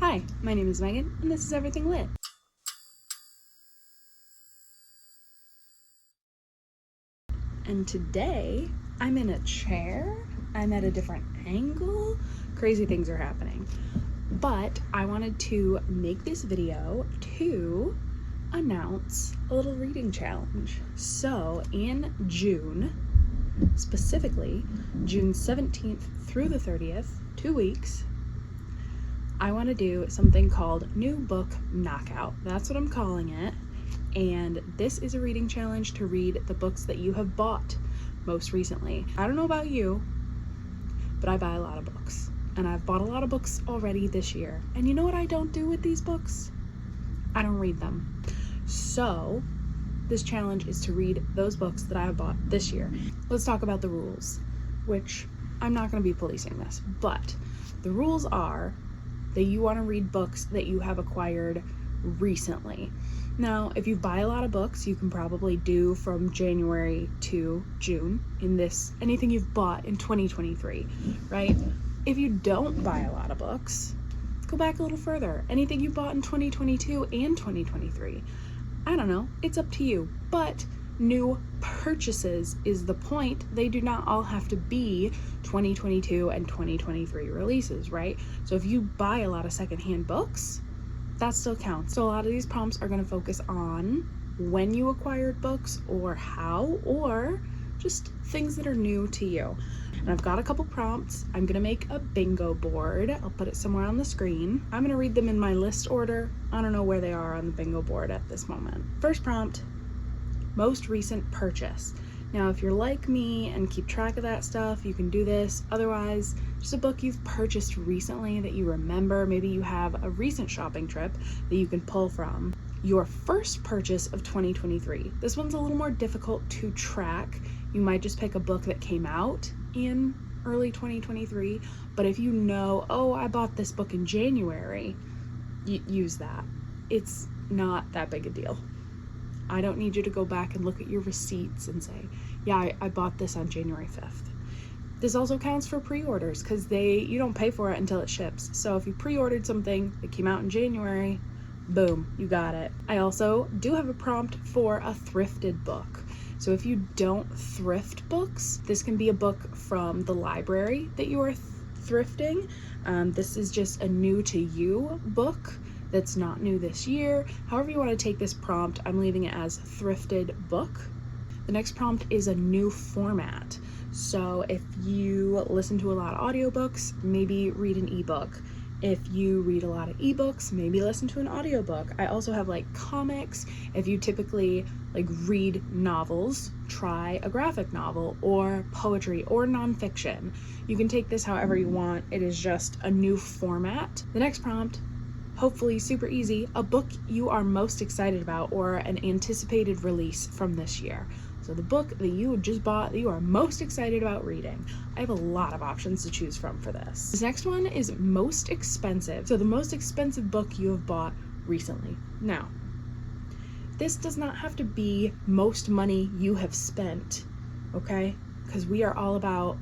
Hi, my name is Megan, and this is Everything Lit. And today, I'm in a chair, I'm at a different angle, crazy things are happening. But I wanted to make this video to announce a little reading challenge. So in June, specifically June 17th through the 30th, 2 weeks, I want to do something called New Book Knockout. That's what I'm calling it. And this is a reading challenge to read the books that you have bought most recently. I don't know about you, but I buy a lot of books. And I've bought a lot of books already this year. And you know what I don't do with these books? I don't read them. So this challenge is to read those books that I have bought this year. Let's talk about the rules, which I'm not going to be policing this, but the rules are that you want to read books that you have acquired recently. Now, if you buy a lot of books, you can probably do from January to June in this, anything you've bought in 2023, right? If you don't buy a lot of books, go back a little further. Anything you bought in 2022 and 2023. I don't know, it's up to you, but new purchases is the point. They do not all have to be 2022 and 2023 releases, right? So if you buy a lot of secondhand books, that still counts. So a lot of these prompts are going to focus on when you acquired books or how, or just things that are new to you. And I've got a couple prompts. I'm going to make a bingo board. I'll put it somewhere on the screen. I'm going to read them in my list order. I don't know where they are on the bingo board at this moment. First prompt, most recent purchase. Now, if you're like me and keep track of that stuff, you can do this. Otherwise, just a book you've purchased recently that you remember. Maybe you have a recent shopping trip that you can pull from. Your first purchase of 2023. This one's a little more difficult to track. You might just pick a book that came out in early 2023, but if you know, oh, I bought this book in January, use that. It's not that big a deal. I don't need you to go back and look at your receipts and say, yeah, I bought this on January 5th. This also counts for pre-orders because you don't pay for it until it ships. So if you pre-ordered something that came out in January, boom, you got it. I also do have a prompt for a thrifted book. So if you don't thrift books, this can be a book from the library that you are thrifting. This is just a new to you book that's not new this year. However you want to take this prompt, I'm leaving it as thrifted book. The next prompt is a new format. So if you listen to a lot of audiobooks, maybe read an ebook. If you read a lot of ebooks, maybe listen to an audiobook. I also have like comics. If you typically read novels, try a graphic novel or poetry or nonfiction. You can take this however you want. It is just a new format. The next prompt, hopefully super easy, a book you are most excited about or an anticipated release from this year. So the book that you just bought that you are most excited about reading. I have a lot of options to choose from for this. This next one is most expensive. So the most expensive book you have bought recently. Now, this does not have to be most money you have spent, okay? Because we are all about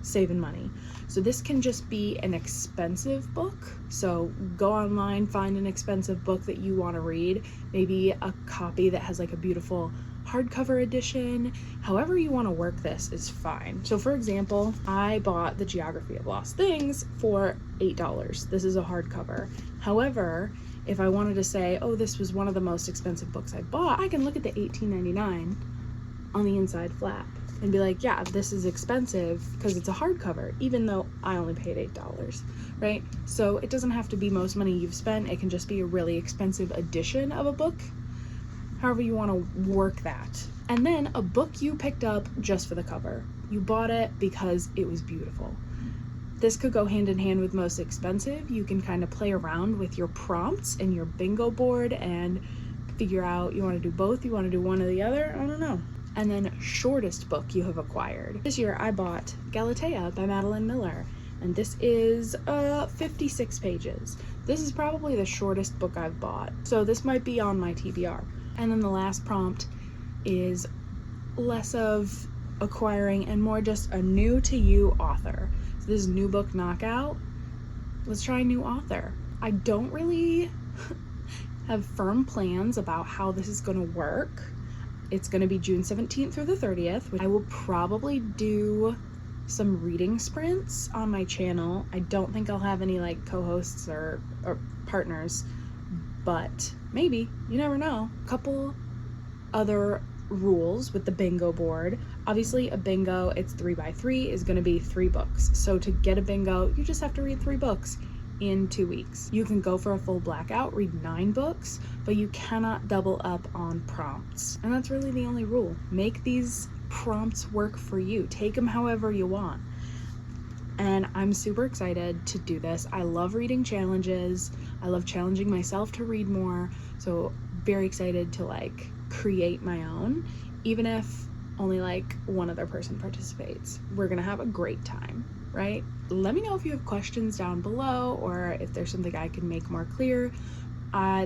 saving money. So this can just be an expensive book. So go online, find an expensive book that you want to read, maybe a copy that has like a beautiful hardcover edition. However you want to work this is fine. So for example, I bought The Geography of Lost Things for $8. This is a hardcover. However, if I wanted to say, oh, this was one of the most expensive books I bought, I can look at the $18.99 on the inside flap and be like, yeah, this is expensive because it's a hardcover, even though I only paid $8, right? So it doesn't have to be most money you've spent. It can just be a really expensive edition of a book, however you want to work that. And then a book you picked up just for the cover. You bought it because it was beautiful. This could go hand in hand with most expensive. You can kind of play around with your prompts and your bingo board and figure out, you want to do both, you want to do one or the other, I don't know. And then shortest book you have acquired. This year I bought Galatea by Madeline Miller, and this is 56 pages. This is probably the shortest book I've bought, so this might be on my TBR. And then the last prompt is less of acquiring and more just a new to you author. So this is New Book Knockout. Let's try a new author. I don't really have firm plans about how this is going to work. It's going to be June 17th through the 30th, which I will probably do some reading sprints on my channel. I don't think I'll have any like co-hosts or partners, but maybe, you never know. A couple other rules with the bingo board. Obviously a bingo, it's 3x3, is going to be 3 books. So to get a bingo, you just have to read 3 books in 2 weeks. You can go for a full blackout, read 9 books, but you cannot double up on prompts. And that's really the only rule. Make these prompts work for you. Take them however you want. And I'm super excited to do this. I love reading challenges. I love challenging myself to read more. So very excited to like create my own, even if only like one other person participates. We're gonna have a great time, right? Let me know if you have questions down below, or if there's something I can make more clear.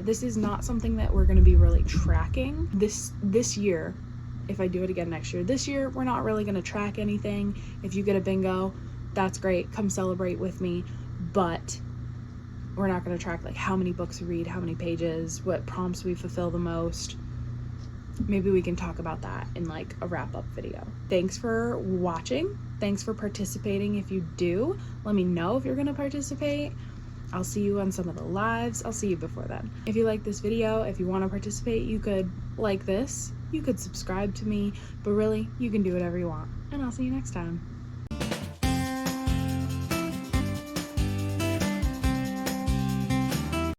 This is not something that we're gonna be really tracking this year. If I do it again next year, this year we're not really gonna track anything. If you get a bingo, that's great, come celebrate with me, but we're not gonna track like how many books we read, how many pages, what prompts we fulfill the most. Maybe we can talk about that in like a wrap-up video. Thanks for watching. Thanks for participating. If you do, let me know if you're gonna participate. I'll see you on some of the lives. I'll see you before then. If you like this video, if you want to participate, you could like this, you could subscribe to me, but really, you can do whatever you want. And I'll see you next time.